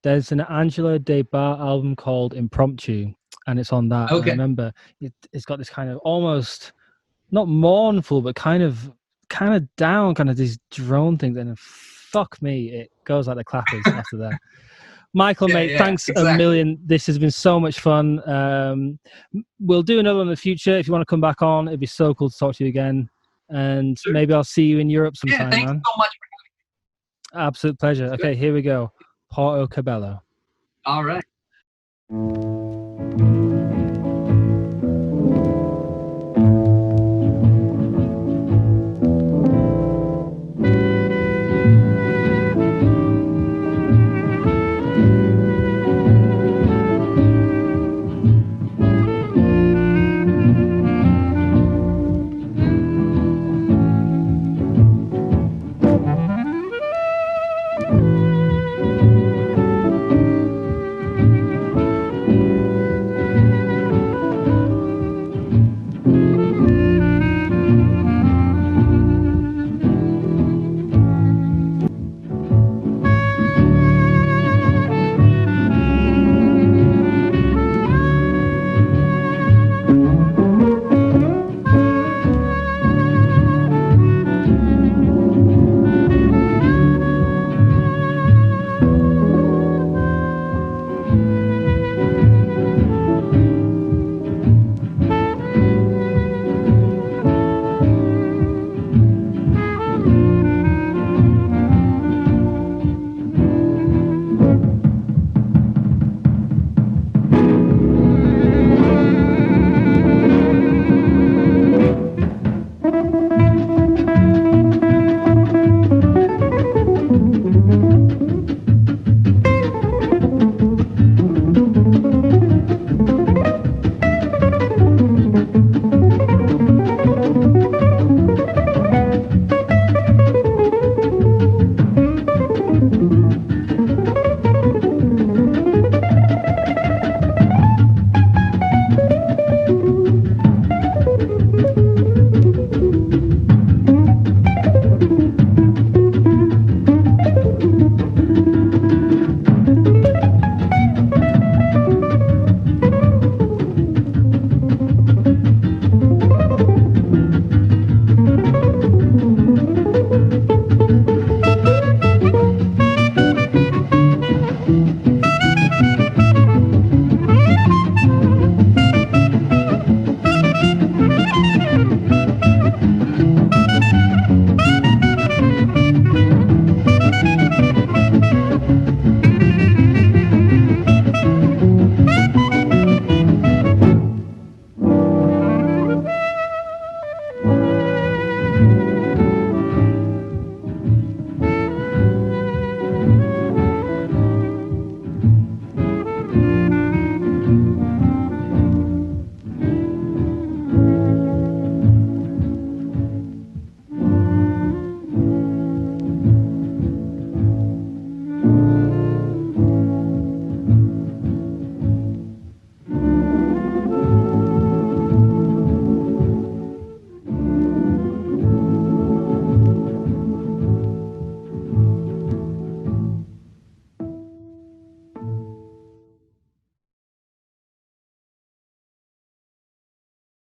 There's an Angelo De Bar album called Impromptu, and it's on that. Okay. I remember it's got this kind of almost not mournful, but kind of down, kind of these drone things, and fuck me, it goes like the clappers after that. Michael, mate, thanks a million. This has been so much fun. We'll do another one in the future. If you want to come back on, it'd be so cool to talk to you again. And maybe I'll see you in Europe sometime, Yeah, thanks man. so much for having me. Absolute pleasure. Okay, here we go. Portocabello. All right.